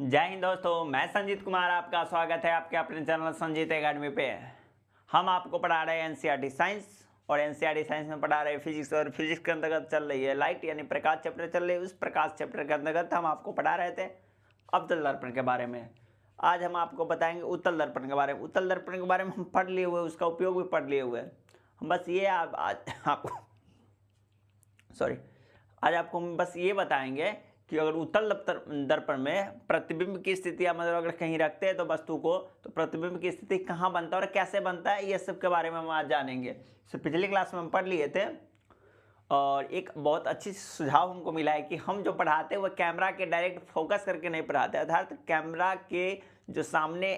जय हिंद दोस्तों, मैं संजीत कुमार, आपका स्वागत है आपके अपने चैनल संजीत एकेडमी पे। हम आपको पढ़ा रहे हैं एनसीईआरटी साइंस और एनसीईआरटी साइंस में पढ़ा रहे हैं फिजिक्स और फिजिक्स के अंतर्गत चल रही है लाइट यानी प्रकाश चैप्टर चल रही है। उस प्रकाश चैप्टर के अंतर्गत हम आपको पढ़ा रहे थे अवतल दर्पण के बारे में। आज हम आपको बताएंगे उत्तल दर्पण के बारे में। उत्तल दर्पण के बारे में हम पढ़ लिए हुए, उसका उपयोग भी पढ़ लिए हुए। हम बस ये आज आपको हम बस ये बताएंगे कि अगर उत्तल दर्पण में प्रतिबिंब की स्थिति मतलब अगर कहीं रखते हैं तो वस्तु को, तो प्रतिबिंब की स्थिति कहाँ बनता है और कैसे बनता है, ये सब के बारे में हम आज जानेंगे। तो पिछली क्लास में हम पढ़ लिए थे और एक बहुत अच्छी सुझाव हमको मिला है कि हम जो पढ़ाते हैं वो कैमरा के डायरेक्ट फोकस करके नहीं पढ़ाते, अर्थात कैमरा के जो सामने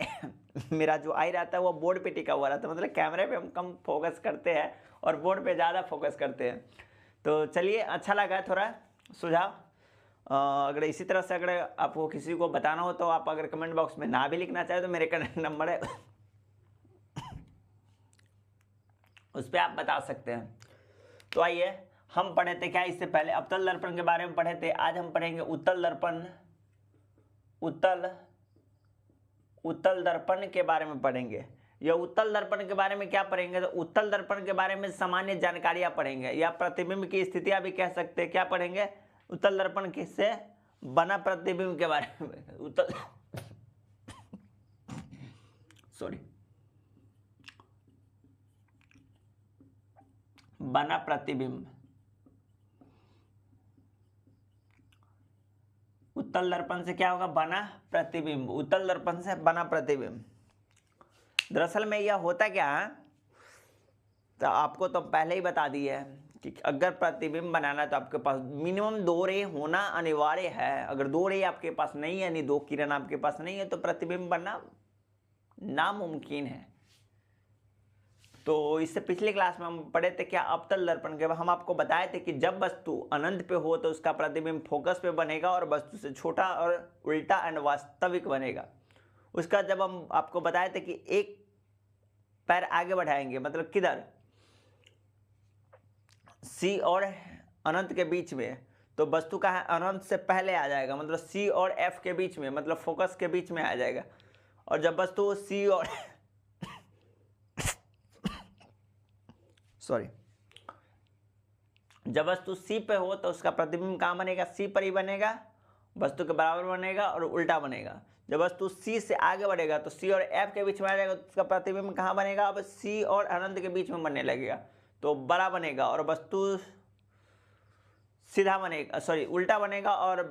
मेरा जो आई रहता है वो बोर्ड पे टिका हुआ रहता है, मतलब कैमरे पे हम कम फोकस करते हैं और बोर्ड पे ज़्यादा फोकस करते हैं। तो चलिए, अच्छा लगा थोड़ा सुझाव। अगर इसी तरह से अगर आपको किसी को बताना हो तो आप अगर कमेंट बॉक्स में ना भी लिखना चाहे तो मेरे नंबर है उस पर आप बता सकते हैं। तो आइए, हम पढ़े थे क्या इससे पहले, अवतल दर्पण के बारे में पढ़े थे। आज हम पढ़ेंगे उत्तल दर्पण। उत्तल दर्पण के बारे में पढ़ेंगे। यह उत्तल दर्पण के बारे में क्या पढ़ेंगे, तो उत्तल दर्पण के बारे में सामान्य जानकारियां पढ़ेंगे या प्रतिबिंब की स्थितियां भी कह सकते हैं। क्या पढ़ेंगे? उत्तल दर्पण किससे बना प्रतिबिंब के बारे में। बना प्रतिबिंब। उत्तल दर्पण से क्या होगा? बना प्रतिबिंब। उत्तल दर्पण से बना प्रतिबिंब। दरअसल में यह होता क्या है, तो आपको तो पहले ही बता दिया है कि अगर प्रतिबिंब बनाना है तो आपके पास मिनिमम 2 रे होना अनिवार्य है। अगर 2 रे आपके पास नहीं है, यानी 2 किरण आपके पास नहीं है, तो प्रतिबिंब बनना नामुमकिन है। तो इससे पिछले क्लास में हम पढ़े थे क्या, अवतल दर्पण के। हम आपको बताए थे कि जब वस्तु अनंत पे हो तो उसका प्रतिबिंब फोकस पे बनेगा और वस्तु से छोटा और उल्टा एंड वास्तविक बनेगा। उसका जब हम आपको बताए थे कि एक पैर आगे बढ़ाएंगे, मतलब किधर, सी और अनंत के बीच में, तो वस्तु का है अनंत से पहले आ जाएगा, मतलब सी और एफ के बीच में, मतलब फोकस के बीच में आ जाएगा। और जब वस्तु सी और जब वस्तु सी पे हो तो उसका प्रतिबिंब कहाँ बनेगा? सी पर ही बनेगा, वस्तु के बराबर बनेगा और उल्टा बनेगा। जब वस्तु सी से आगे बढ़ेगा तो सी और एफ के बीच में आ जाएगा, तो उसका प्रतिबिंब कहाँ बनेगा? अब सी और अनंत के बीच में बनने लगेगा, तो बड़ा बनेगा और वस्तु सीधा बनेगा, उल्टा बनेगा और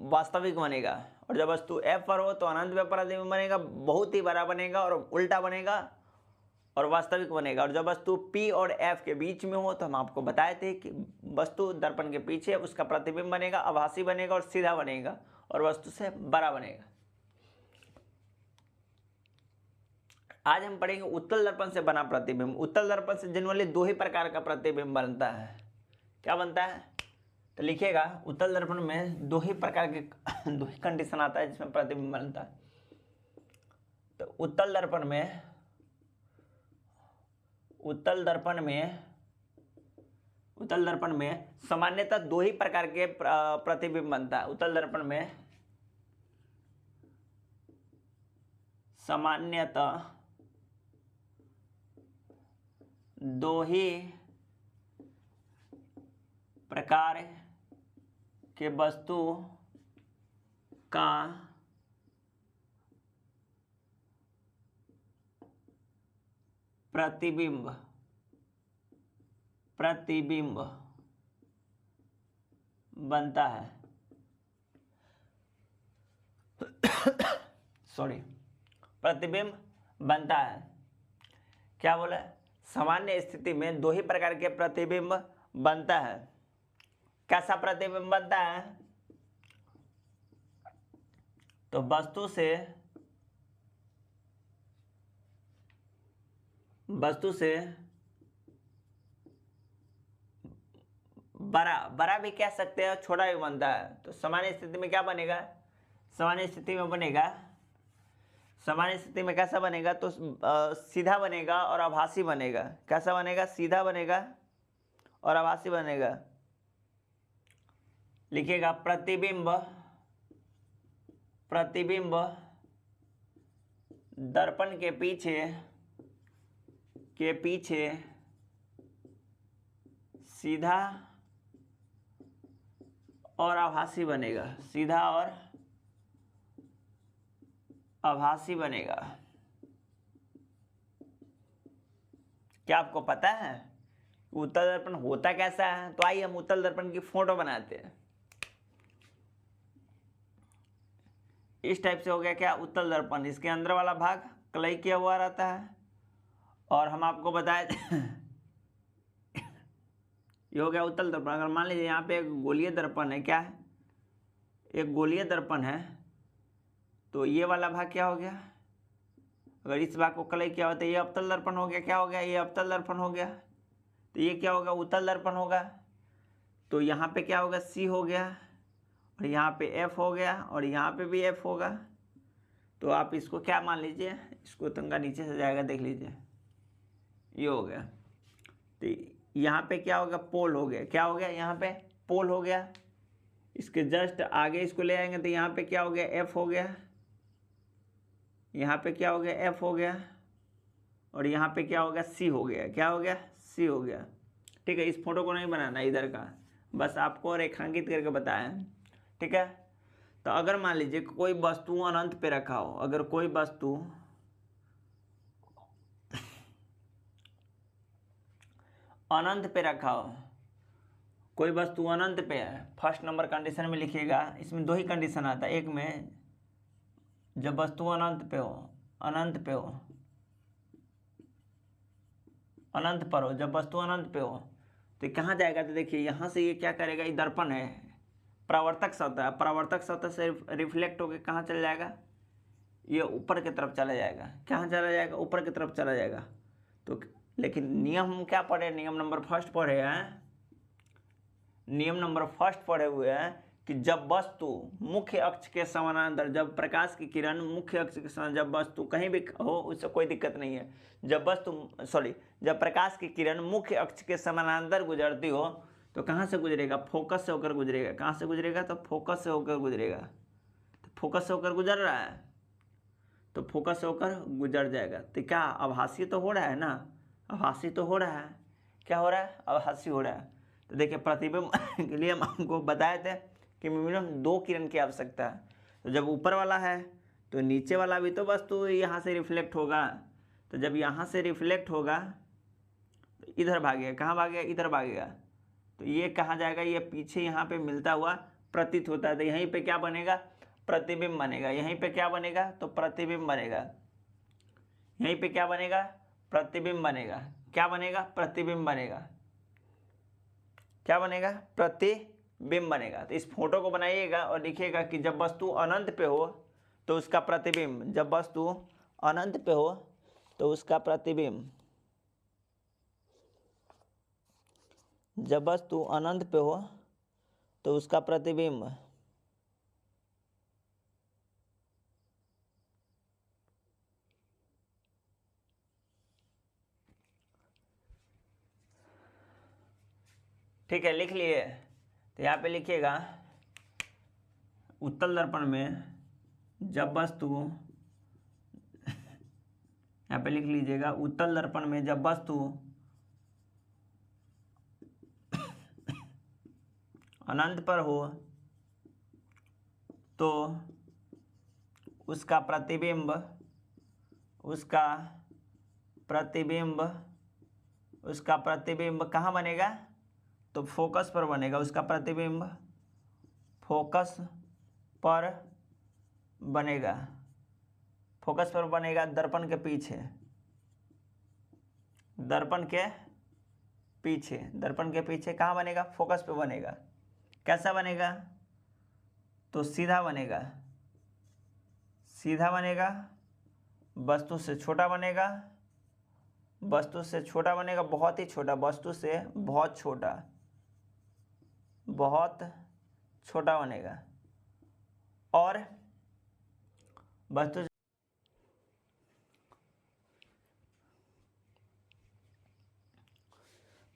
वास्तविक बनेगा। और जब वस्तु एफ पर हो तो अनंत में प्रतिबिंब बनेगा, बहुत ही बड़ा बनेगा और उल्टा बनेगा और वास्तविक बनेगा। और जब वस्तु P और F के बीच में हो तो हम आपको बताए थे कि वस्तु दर्पण के पीछे उसका प्रतिबिंब बनेगा, आभासी बनेगा और सीधा बनेगा और वस्तु से बड़ा बनेगा। आज हम पढ़ेंगे उत्तल दर्पण से बना प्रतिबिंब। उत्तल दर्पण से जनरली 2 ही प्रकार का प्रतिबिंब बनता है। क्या बनता है? तो लिखिएगा, उत्तल दर्पण में 2 ही प्रकार के 2 ही कंडीशन आता है जिसमें प्रतिबिंब बनता है। तो उत्तल दर्पण में सामान्यतः 2 ही प्रकार के प्रतिबिंब बनता है। उत्तल दर्पण में सामान्यतः 2 ही प्रकार के वस्तु का प्रतिबिंब बनता है। प्रतिबिंब बनता है। क्या बोला? सामान्य स्थिति में 2 ही प्रकार के प्रतिबिंब बनता है। कैसा प्रतिबिंब बनता है? तो वस्तु से बड़ा भी कह सकते हैं, छोटा भी बनता है। तो सामान्य स्थिति में क्या बनेगा? सामान्य स्थिति में कैसा बनेगा? तो सीधा बनेगा और आभासी बनेगा। कैसा बनेगा? सीधा बनेगा और आभासी बनेगा। लिखिएगा, प्रतिबिंब प्रतिबिंब दर्पण के पीछे सीधा और आभासी बनेगा, सीधा और आभासी बनेगा। क्या आपको पता है उत्तल दर्पण होता कैसा है? तो आइए हम उत्तल दर्पण की फोटो बनाते हैं। इस टाइप से हो गया क्या उत्तल दर्पण। इसके अंदर वाला भाग क्लई किया हुआ रहता है और हम आपको बताए ये हो गया उत्तल दर्पण। अगर मान लीजिए यहाँ पे एक गोलीय दर्पण है, क्या है, एक गोलीय दर्पण है, तो ये वाला भाग क्या हो गया, अगर इस भाग को क्लई किया हो तो ये अवतल दर्पण हो गया। क्या हो गया, ये अवतल दर्पण हो गया। तो ये क्या होगा, उत्तल दर्पण होगा। तो यहाँ पे क्या होगा, सी हो गया और यहाँ पे एफ हो गया और यहाँ पे भी एफ होगा। तो आप इसको क्या मान लीजिए, इसको तंगा नीचे से जाएगा, देख लीजिए ये हो गया। तो यहाँ पे क्या होगा, पोल हो गया। क्या हो गया, यहाँ पे पोल हो गया। इसके जस्ट आगे इसको ले आएंगे तो यहाँ पे क्या हो गया, एफ हो गया। यहाँ पे क्या हो गया, एफ हो गया और यहाँ पे क्या हो गया, सी हो गया। क्या हो गया, सी हो गया। ठीक है, इस फोटो को नहीं बनाना इधर का, बस आपको रेखांकित करके बताया। ठीक है, तो अगर मान लीजिए कोई वस्तु अनंत पे रखा हो, अगर कोई वस्तु अनंत पे रखा हो, कोई वस्तु अनंत पे है, फर्स्ट नंबर कंडीशन में लिखिएगा। इसमें दो ही कंडीशन आता है, एक में जब वस्तु अनंत पे हो, अनंत पे हो, अनंत पर हो, जब वस्तु अनंत पे हो तो कहाँ जाएगा, तो देखिए यहाँ से ये क्या करेगा, ये दर्पण है, परावर्तक सतह, परावर्तक सतह से रिफ्लेक्ट होकर कहाँ चला जाएगा, ये ऊपर की तरफ चला जाएगा। कहाँ चला जाएगा, ऊपर की तरफ चला जाएगा। तो लेकिन नियम हम क्या पढ़े, नियम नंबर फर्स्ट पढ़े हैं, नियम नंबर फर्स्ट पढ़े हुए हैं कि जब वस्तु मुख्य अक्ष के समानांतर, जब प्रकाश की किरण मुख्य अक्ष के समानांतर, जब वस्तु कहीं भी हो उससे कोई दिक्कत नहीं है, जब वस्तु जब प्रकाश की किरण मुख्य अक्ष के समानांतर गुजरती हो तो कहाँ से गुजरेगा, फोकस से होकर गुजरेगा। कहाँ से गुजरेगा, तो फोकस से होकर गुजरेगा। तो फोकस से होकर गुजर रहा है तो फोकस से होकर गुजर जाएगा। तो क्या आभासी तो हो रहा है ना, आभासी तो हो रहा है। क्या हो रहा है, आभासी हो रहा है। तो देखिए प्रतिबिंब के लिए हम आपको बताए थे कि मिनिमम 2 किरण की आवश्यकता है। तो जब ऊपर वाला है तो नीचे वाला भी तो वस्तु यहाँ से रिफ्लेक्ट होगा। तो जब यहाँ से रिफ्लेक्ट होगा तो इधर भागेगा। कहाँ भागेगा, इधर भागेगा। तो ये कहाँ जाएगा, ये पीछे यहाँ पे मिलता हुआ प्रतीत होता है। तो यहीं पे क्या बनेगा, प्रतिबिंब बनेगा। यहीं पे क्या बनेगा, तो प्रतिबिंब बनेगा। यहीं पे क्या बनेगा, प्रतिबिंब बनेगा। क्या बनेगा, प्रतिबिंब बनेगा। क्या बनेगा, प्रतिबिंब बनेगा। तो इस फोटो को बनाइएगा और लिखिएगा कि जब वस्तु अनंत पे हो तो उसका प्रतिबिंब, जब वस्तु अनंत पे हो तो उसका प्रतिबिंब, जब वस्तु अनंत पे हो तो उसका प्रतिबिंब ठीक है, लिख लिए। तो यहाँ पे लिखिएगा उत्तल दर्पण में जब वस्तु, यहाँ पे लिख लीजिएगा उत्तल दर्पण में जब वस्तु अनंत पर हो तो उसका प्रतिबिंब, उसका प्रतिबिंब, उसका प्रतिबिंब कहाँ बनेगा, तो फोकस पर बनेगा। उसका प्रतिबिंब फोकस पर बनेगा, फोकस पर बनेगा दर्पण के पीछे, दर्पण के पीछे, दर्पण के पीछे कहाँ बनेगा, फोकस पे बनेगा। कैसा बनेगा, तो सीधा बनेगा, सीधा बनेगा, वस्तु से छोटा बनेगा, वस्तु से छोटा बनेगा, बहुत ही छोटा, वस्तु से बहुत छोटा, बहुत छोटा बनेगा। और वस्तु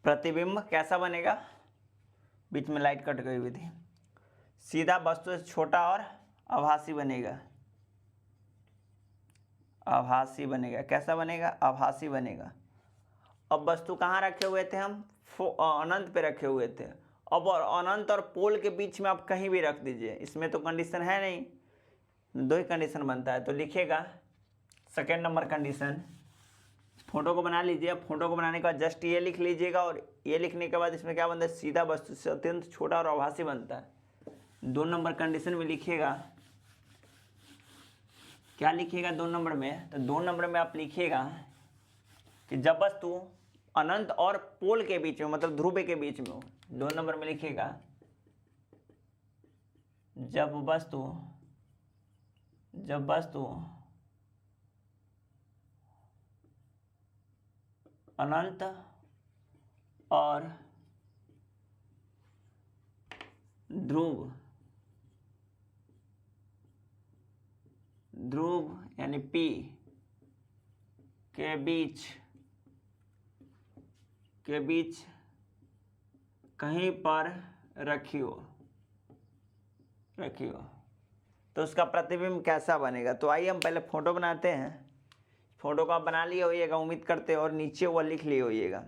प्रतिबिंब कैसा बनेगा, बीच में लाइट कट गई हुई थी, सीधा, वस्तु से छोटा और आभासी बनेगा। आभासी बनेगा। कैसा बनेगा? आभासी बनेगा। अब वस्तु कहाँ रखे हुए थे हम? अनंत पे रखे हुए थे। अब और अनंत और पोल के बीच में आप कहीं भी रख दीजिए, इसमें तो कंडीशन है नहीं, दो ही कंडीशन बनता है। तो लिखिएगा सेकेंड नंबर कंडीशन। फोटो को बना लीजिए। फोटो को बनाने के बाद जस्ट ये लिख लीजिएगा, और ये लिखने के बाद इसमें क्या बनता है? सीधा वस्तु से अत्यंत छोटा और आभासी बनता है। 2 नंबर कंडीशन में लिखिएगा, क्या लिखिएगा 2 नंबर में? तो 2 नंबर में आप लिखिएगा कि जब वस्तु अनंत और पोल के बीच में, मतलब ध्रुव के बीच में हो। 2 नंबर में लिखिएगा जब वस्तु अनंत और ध्रुव यानी P के बीच कहीं पर रखी हो तो उसका प्रतिबिंब कैसा बनेगा? तो आइए हम पहले फोटो बनाते हैं। फोटो को आप बना लिए होइएगा उम्मीद करते हैं, और नीचे वो लिख लिए होइएगा।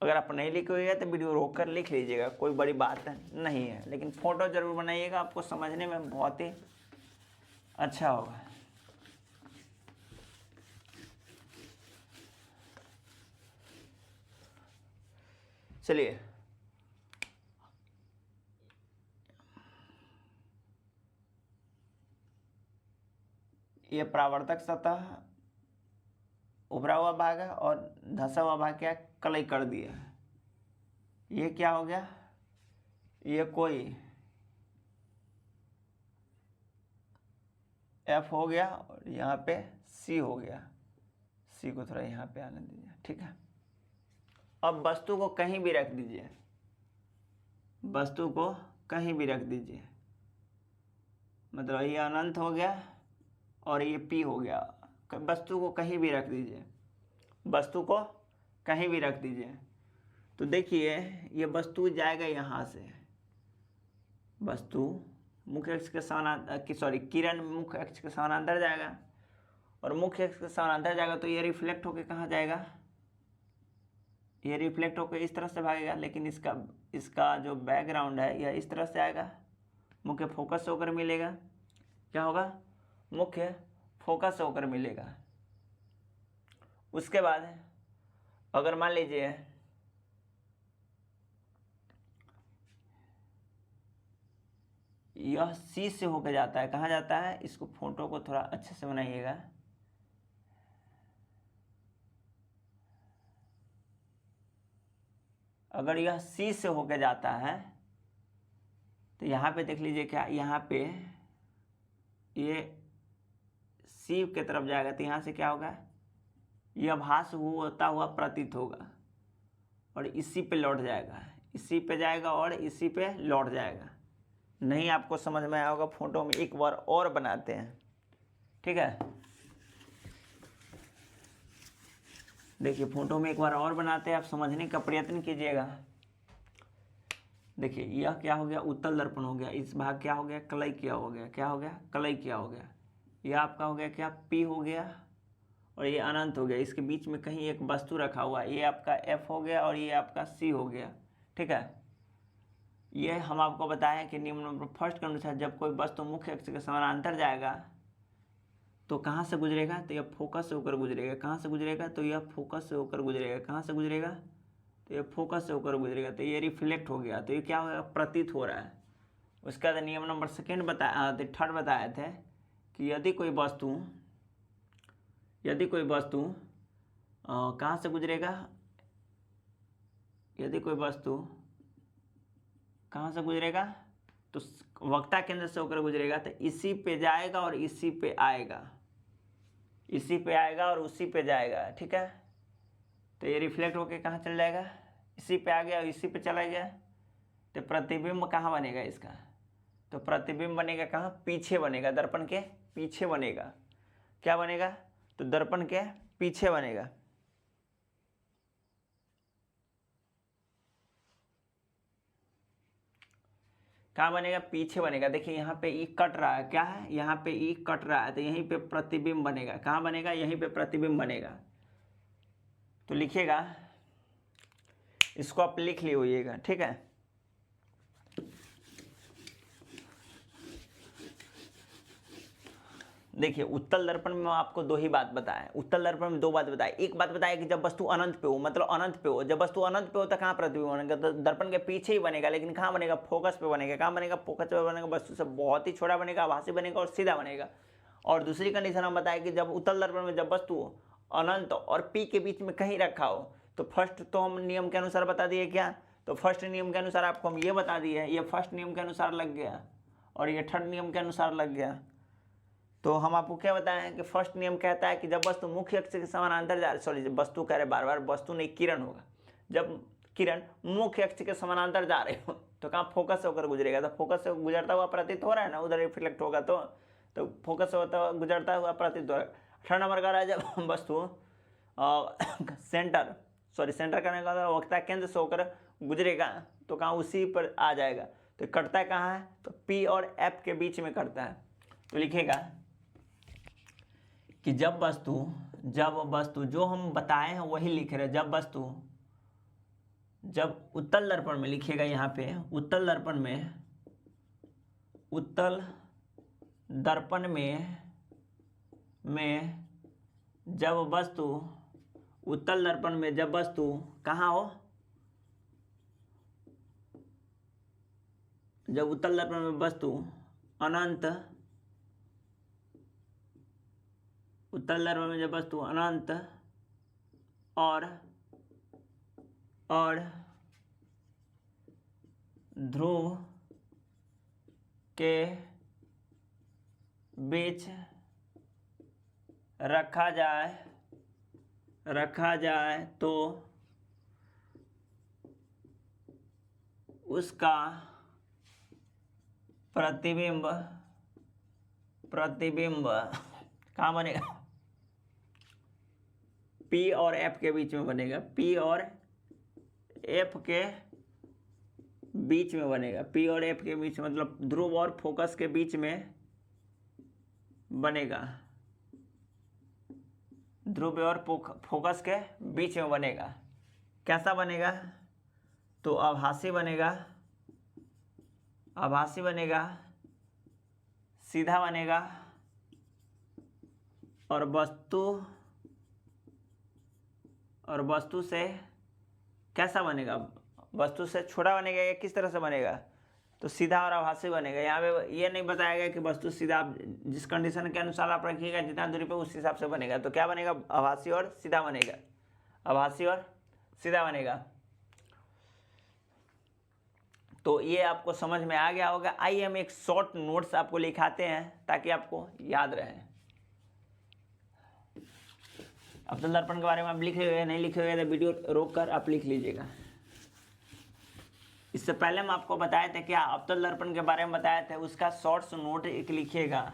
अगर आप नहीं लिखे होइएगा तो वीडियो रोक कर लिख लीजिएगा, कोई बड़ी बात नहीं है, लेकिन फ़ोटो ज़रूर बनाइएगा, आपको समझने में बहुत ही अच्छा होगा। चलिए, ये परावर्तक सतह उभरा हुआ भाग है और धंसा हुआ भाग क्या है? कलई कर दिया है। ये क्या हो गया? ये कोई F हो गया, और यहाँ पे C हो गया। C को थोड़ा यहाँ पे आने दीजिए, ठीक है। अब वस्तु को कहीं भी रख दीजिए, मतलब ये अनंत हो गया और ये P हो गया। वस्तु को कहीं भी रख दीजिए, तो देखिए ये वस्तु जाएगा यहाँ से, वस्तु मुख्य अक्ष के समानांतर, किरण मुख्य अक्ष के समानांतर जाएगा, और मुख्य अक्ष के समानांतर जाएगा तो ये रिफ्लेक्ट होकर कहाँ जाएगा? ये रिफ्लेक्ट होकर इस तरह से भागेगा, लेकिन इसका जो बैकग्राउंड है यह इस तरह से आएगा, मुख्य फोकस होकर मिलेगा। क्या होगा? मुख्य फोकस होकर मिलेगा। उसके बाद अगर मान लीजिए यह C से होकर जाता है, कहाँ जाता है? इसको फोटो को थोड़ा अच्छे से बनाइएगा। अगर यह C से होकर जाता है तो यहाँ पे देख लीजिए, क्या यहाँ पे ये C के तरफ जाएगा, तो यहाँ से क्या होगा? यह भास होता हुआ प्रतीत होगा, और इसी पे लौट जाएगा, इसी पे जाएगा और इसी पे लौट जाएगा। नहीं आपको समझ में आया होगा, फोटो में एक बार और बनाते हैं, ठीक है। देखिए फोटो में एक बार और बनाते हैं, आप समझने का प्रयत्न कीजिएगा। देखिए यह क्या हो गया? उत्तल दर्पण हो गया। इस भाग क्या हो गया? कलई किया हो गया। क्या हो गया? कलई किया हो गया। यह आपका हो गया क्या? P हो गया, और ये अनंत हो गया। इसके बीच में कहीं एक वस्तु रखा हुआ है, ये आपका F हो गया और ये आपका C हो गया, ठीक है। ये हम आपको बताएं कि निम्न नंबर फर्स्ट के अनुसार जब कोई वस्तु मुख्य अक्ष के समानांतर जाएगा तो कहाँ से गुजरेगा? तो यह फोकस से होकर गुजरेगा। कहाँ से गुजरेगा? तो यह फोकस से होकर गुजरेगा। कहाँ से गुजरेगा? तो यह फोकस से होकर गुजरेगा, तो ये रिफ्लेक्ट हो गया, तो ये क्या होगा? प्रतीत हो रहा है। उसका नियम नंबर थर्ड बताए थे कि यदि कोई वस्तु कहाँ से गुजरेगा? यदि कोई वस्तु कहाँ से गुजरेगा? तो वक्ता केंद्र से होकर गुजरेगा, तो इसी पे जाएगा और इसी पे आएगा, इसी पे आएगा और उसी पे जाएगा, ठीक है। तो ये रिफ्लेक्ट होकर कहाँ चल जाएगा? इसी पे आ गया और इसी पे चला गया, तो प्रतिबिंब कहाँ बनेगा इसका? तो प्रतिबिंब बनेगा कहाँ? पीछे बनेगा, दर्पण के पीछे बनेगा। क्या बनेगा? तो दर्पण के पीछे बनेगा। कहाँ बनेगा, पीछे बनेगा। देखिए यहाँ पे ई कट रहा है, क्या है, यहाँ पे ई कट रहा है, तो यहीं पे प्रतिबिंब बनेगा। कहाँ बनेगा, यहीं पे प्रतिबिंब बनेगा। तो लिखिएगा, इसको आप लिख लिए होइएगा, ठीक है। देखिए उत्तल दर्पण में आपको दो ही बात बताया, उत्तल दर्पण में दो बात बताया। एक बात बताया कि जब वस्तु अनंत पे हो, मतलब अनंत पे हो, जब वस्तु अनंत पे हो तो कहाँ प्रतिबिंब बनेगा, तो दर्पण के पीछे ही बनेगा, लेकिन कहाँ बनेगा, फोकस पे बनेगा। कहाँ बनेगा, फोकस पे बनेगा, वस्तु से बहुत ही छोटा बनेगा, आभासी बनेगा और सीधा बनेगा। और दूसरी कंडीशन हम बताया कि जब उत्तल दर्पण में जब वस्तु अनंत और पी के बीच में कहीं रखा हो, तो फर्स्ट तो हम नियम के अनुसार बता दिए क्या, तो फर्स्ट नियम के अनुसार आपको हम ये बता दिए, ये फर्स्ट नियम के अनुसार लग गया और ये थर्ड नियम के अनुसार लग गया। तो हम आपको क्या बताएं कि फर्स्ट नियम कहता है कि जब वस्तु मुख्य अक्ष के समानांतर जा, सॉरी वस्तु कह रहे बार बार, वस्तु नहीं किरण होगा, जब किरण मुख्य अक्ष के समानांतर जा रहे हो तो कहाँ फोकस से होकर गुजरेगा, तो फोकस से गुजरता हुआ प्रतीत हो रहा है ना, उधर रिफ्लेक्ट होगा, तो फोकस से होता हुआ गुजरता हुआ प्रतीत हो रहा है। 18 नंबर का रहा है जब वस्तु सेंटर करने का वक्ता केंद्र से होकर गुजरेगा तो कहाँ उसी पर आ जाएगा। तो कटता कहाँ है, तो पी और एफ के बीच में कटता है। तो लिखेगा कि जब वस्तु जो हम बताए हैं वही लिख रहे हैं, जब उत्तल दर्पण में, लिखिएगा यहाँ पे उत्तल दर्पण में जब वस्तु कहाँ हो, जब उत्तल दर्पण में वस्तु अनंत, उत्तल दर्पण में जब वस्तु अनंत और ध्रुव के बीच रखा जाए तो उसका प्रतिबिंब कहाँ बनेगा, पी और एफ के बीच में बनेगा, पी और एफ के बीच में बनेगा, पी और एफ के बीच मतलब ध्रुव और फोकस के बीच में बनेगा, ध्रुव और फोकस के बीच में बनेगा। कैसा बनेगा, तो आभासी बनेगा, सीधा बनेगा और वस्तु से कैसा बनेगा, वस्तु से छोटा बनेगा या किस तरह से बनेगा, तो सीधा और आभासी बनेगा। यहाँ पे ये नहीं बताया गया कि वस्तु सीधा, आप जिस कंडीशन के अनुसार आप रखिएगा जितना दूरी पे उस हिसाब से बनेगा। तो क्या बनेगा, आभासी और सीधा बनेगा, आभासी और सीधा बनेगा। तो ये आपको समझ में आ गया होगा। आइए हम एक शॉर्ट नोट्स आपको लिखाते हैं ताकि आपको याद रहे। अवतल दर्पण के बारे में आप लिखे हुए, नहीं लिखे हुए तो वीडियो रोक कर आप लिख लीजिएगा। इससे पहले हम आपको बताए थे क्या, अवतल दर्पण के बारे में बताए थे, उसका शॉर्ट्स नोट एक लिखिएगा।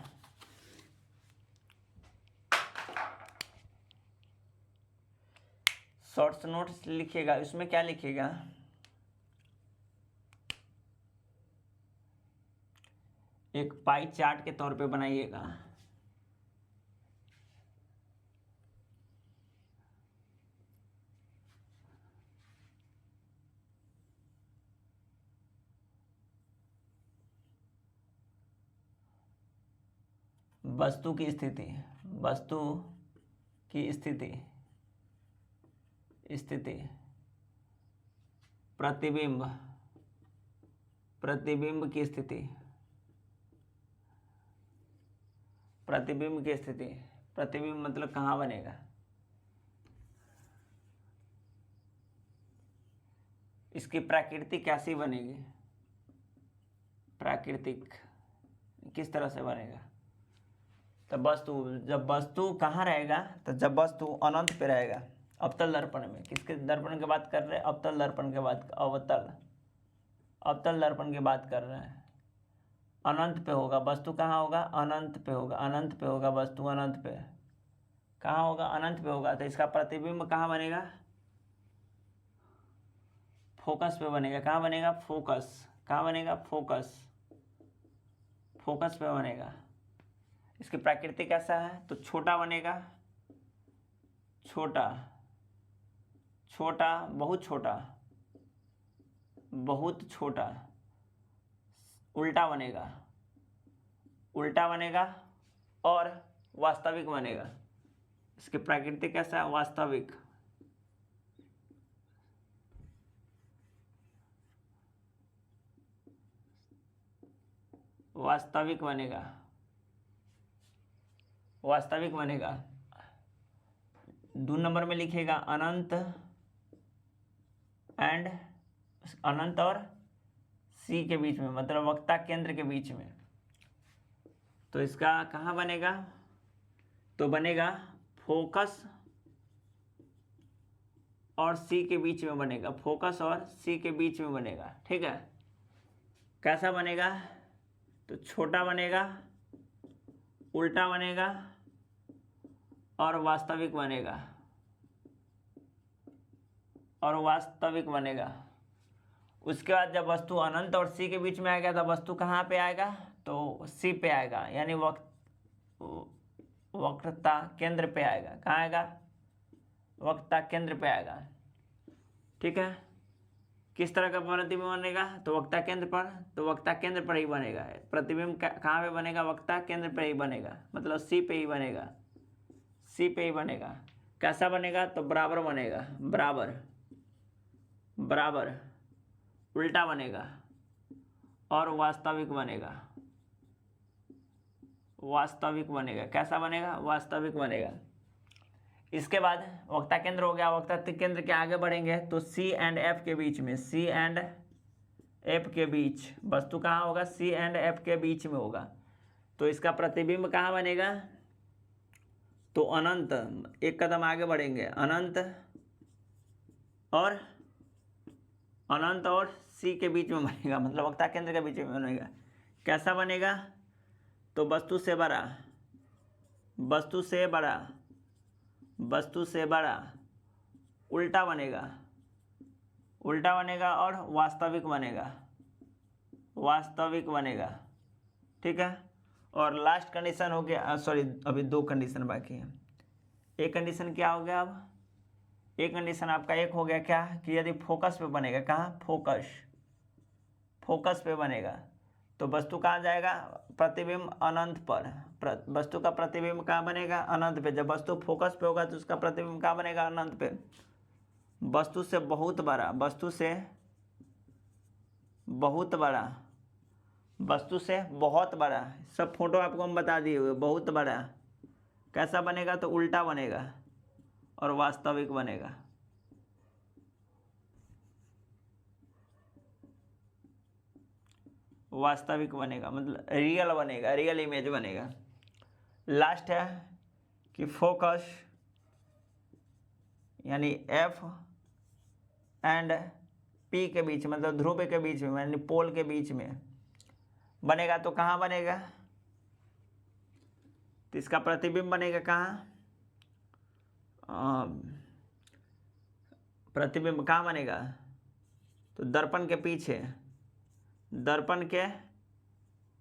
शॉर्ट्स नोट्स लिखिएगा, इसमें क्या लिखिएगा, एक पाई चार्ट के तौर पे बनाइएगा। वस्तु की स्थिति, प्रतिबिंब की स्थिति, प्रतिबिंब मतलब कहाँ बनेगा, इसकी प्रकृति कैसी बनेगी, प्राकृतिक किस तरह से बनेगा। तो जब वस्तु कहाँ रहेगा, तो जब वस्तु अनंत पे रहेगा, अवतल दर्पण में। किसके दर्पण की बात कर रहे हैं, अवतल दर्पण की बात, अवतल दर्पण की बात कर रहे हैं। अनंत पे होगा वस्तु, कहाँ होगा, अनंत पे होगा वस्तु, अनंत पे कहाँ होगा, अनंत पे होगा। तो इसका प्रतिबिंब कहाँ बनेगा, फोकस पे बनेगा। कहाँ बनेगा, फोकस, कहाँ बनेगा, फोकस। फोकस पे बनेगा। इसकी प्रकृति कैसा है, तो छोटा बनेगा, छोटा, छोटा, बहुत छोटा, बहुत छोटा, उल्टा बनेगा, उल्टा बनेगा और वास्तविक बनेगा। इसकी प्रकृति कैसा है, वास्तविक, वास्तविक बनेगा, वास्तविक बनेगा। 2 नंबर में लिखेगा अनंत एंड, अनंत और सी के बीच में, मतलब वक्ता केंद्र के बीच में। तो इसका कहाँ बनेगा, तो बनेगा फोकस और सी के बीच में बनेगा, फोकस और सी के बीच में बनेगा। ठीक है, कैसा बनेगा, तो छोटा बनेगा, उल्टा बनेगा और वास्तविक बनेगा, और वास्तविक बनेगा। उसके बाद जब वस्तु अनंत और सी के बीच में आएगा तो वस्तु कहाँ पे आएगा, तो सी पे आएगा, यानी वक्रता केंद्र पे आएगा। कहाँ आएगा, वक्ता केंद्र पे आएगा। ठीक है, किस तरह का प्रतिबिंब बनेगा, तो वक्ता केंद्र पर, तो वक्ता केंद्र पर ही बनेगा। प्रतिबिंब कहाँ पे बनेगा, वक्ता केंद्र पे ही बनेगा, मतलब सी पे ही बनेगा, सी पे ही बनेगा। कैसा बनेगा, तो बराबर बनेगा, बराबर, बराबर, उल्टा बनेगा और वास्तविक बनेगा, वास्तविक बनेगा। कैसा बनेगा, वास्तविक बनेगा। इसके बाद वक्ता केंद्र हो गया, वक्ता केंद्र के आगे बढ़ेंगे तो सी एंड एफ के बीच में, सी एंड एफ के बीच वस्तु कहाँ होगा, सी एंड एफ के बीच में होगा। तो इसका प्रतिबिंब कहाँ बनेगा, तो अनंत, एक कदम आगे बढ़ेंगे, अनंत और सी के बीच में बनेगा, मतलब वक्ता केंद्र के बीच में बनेगा। कैसा बनेगा, तो वस्तु से बड़ा, वस्तु से बड़ा, वस्तु से बड़ा, उल्टा बनेगा, उल्टा बनेगा और वास्तविक बनेगा, वास्तविक बनेगा। ठीक है, और लास्ट कंडीशन हो गया, सॉरी अभी 2 कंडीशन बाकी है। एक कंडीशन क्या हो गया, अब एक कंडीशन आपका एक हो गया क्या, कि यदि फोकस पे बनेगा, कहाँ, फोकस, फोकस पे बनेगा तो वस्तु कहाँ जाएगा, प्रतिबिंब अनंत पर, वस्तु का प्रतिबिंब कहाँ बनेगा, अनंत पे। जब वस्तु फोकस पे होगा तो उसका प्रतिबिंब कहाँ बनेगा, अनंत पे। वस्तु से बहुत बड़ा, वस्तु से बहुत बड़ा, वस्तु से बहुत बड़ा, सब फोटो आपको हम बता दिए हुए, बहुत बड़ा। कैसा बनेगा, तो उल्टा बनेगा और वास्तविक बनेगा। वास्तविक बनेगा, मतलब रियल बनेगा, रियल इमेज बनेगा। लास्ट है कि फोकस यानी एफ एंड पी के बीच, मतलब ध्रुव के बीच में, यानी पोल के बीच में बनेगा। तो कहाँ बनेगा, तो इसका प्रतिबिंब बनेगा कहाँ, प्रतिबिंब कहाँ बनेगा, तो दर्पण के पीछे, दर्पण के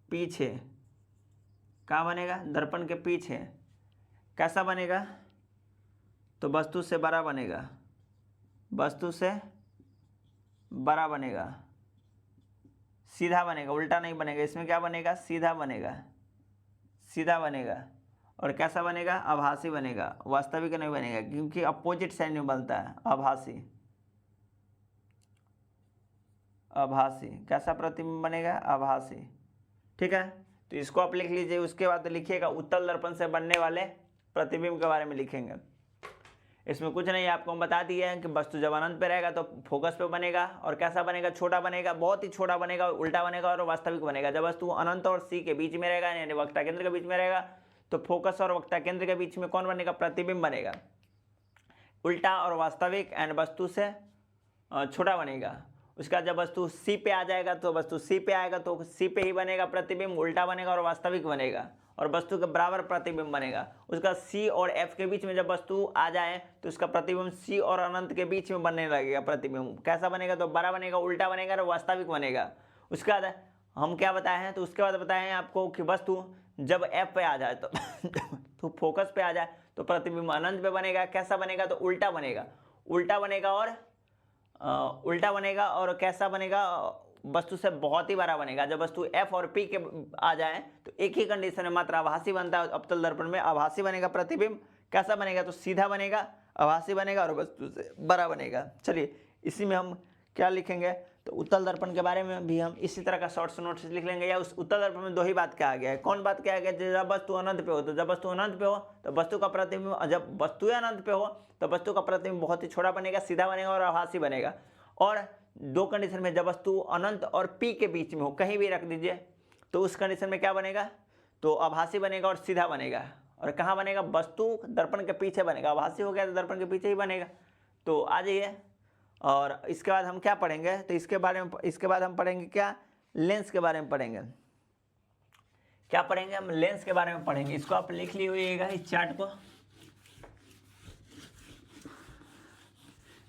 पीछे। कहाँ बनेगा, दर्पण के पीछे। कैसा बनेगा, तो वस्तु से बड़ा बनेगा, वस्तु से बड़ा बनेगा, सीधा बनेगा, उल्टा नहीं बनेगा। इसमें क्या बनेगा, सीधा बनेगा, सीधा बनेगा। और कैसा बनेगा, आभासी बनेगा, वास्तविक नहीं बनेगा, क्योंकि अपोजिट साइड में बनता है, आभासी, आभासी। कैसा प्रतिबिंब बनेगा, आभासी। ठीक है, तो इसको आप लिख लीजिए। उसके बाद लिखिएगा उत्तल दर्पण से बनने वाले प्रतिबिंब के बारे में लिखेंगे। इसमें कुछ नहीं, आपको हम बता दिए हैं कि वस्तु जब अनंत पे रहेगा तो फोकस पे बनेगा, और कैसा बनेगा, छोटा बनेगा, बहुत ही छोटा बनेगा, उल्टा बनेगा और वास्तविक बनेगा। जब वस्तु अनंत और सी के बीच में रहेगा, यानी वक्ता केंद्र के बीच में रहेगा, तो फोकस और वक्ता केंद्र के बीच में कौन बनेगा, प्रतिबिंब बनेगा, उल्टा और वास्तविक, एंड वस्तु से छोटा बनेगा। उसका जब वस्तु सी पे आ जाएगा तो वस्तु सी पे आएगा तो सी पे ही बनेगा प्रतिबिंब, उल्टा बनेगा और वास्तविक बनेगा, और वस्तु के बराबर प्रतिबिंब बनेगा। उसका सी और एफ के बीच में जब वस्तु आ जाए तो उसका प्रतिबिंब सी और अनंत के बीच में बनने लगेगा प्रतिबिंब। कैसा बनेगा, तो बड़ा बनेगा, उल्टा बनेगा और वास्तविक बनेगा। उसके बाद हम क्या बताए हैं, तो उसके बाद बताए हैं आपको कि वस्तु जब एफ पे आ जाए तो फोकस पे आ जाए तो प्रतिबिंब अनंत पे बनेगा। कैसा बनेगा, तो उल्टा बनेगा, उल्टा बनेगा और उल्टा बनेगा और कैसा बनेगा, वस्तु से बहुत ही बड़ा बनेगा। जब वस्तु एफ और पी के आ जाए तो एक ही कंडीशन में मात्र आभासी बनता है अवतल दर्पण में, आभासी बनेगा प्रतिबिंब। कैसा बनेगा, तो सीधा बनेगा, आभासी बनेगा और वस्तु से बड़ा बनेगा। चलिए इसी में हम क्या लिखेंगे, तो उत्तल दर्पण के बारे में भी हम इसी तरह का शॉर्ट्स नोट्स लिख लेंगे। या उस उत्तल दर्पण में दो ही बात कहा गया है। कौन बात कहा गया, जब वस्तु अनंत पे हो, तो जब वस्तु अनंत पे हो तो वस्तु का प्रतिबिंब, जब वस्तु अनंत पे हो तो वस्तु का प्रतिबिंब बहुत ही छोटा बनेगा, सीधा बनेगा और आभासी बनेगा। और दो कंडीशन में, जब वस्तु अनंत और पी के बीच में हो, कहीं भी रख दीजिए, तो उस कंडीशन में क्या बनेगा, तो आभासी बनेगा और सीधा बनेगा। और कहाँ बनेगा, वस्तु दर्पण के पीछे बनेगा। आभासी हो गया तो दर्पण के पीछे ही बनेगा। तो आ जाइए, और इसके बाद हम क्या पढ़ेंगे, तो इसके बाद हम पढ़ेंगे क्या, लेंस के बारे में पढ़ेंगे। क्या पढ़ेंगे हम, लेंस के बारे में पढ़ेंगे। इसको आप लिख लीजिएगा इस चार्ट को।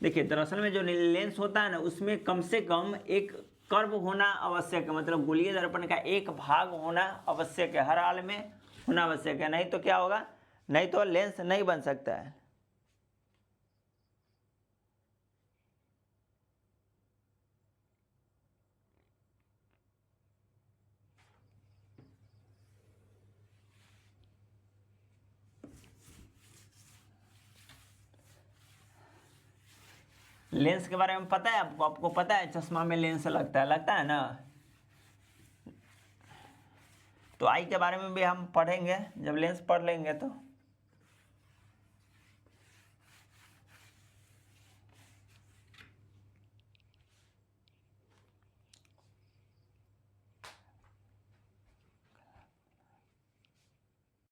देखिए दरअसल में जो लेंस होता है ना, उसमें कम से कम एक कर्व होना आवश्यक है, मतलब गोलीय दर्पण का एक भाग होना आवश्यक है, हर हाल में होना आवश्यक है। नहीं तो क्या होगा, नहीं तो लेंस नहीं बन सकता है। लेंस के बारे में पता है आपको, आपको पता है चश्मा में लेंस लगता है ना। तो आई के बारे में भी हम पढ़ेंगे, जब लेंस पढ़ लेंगे तो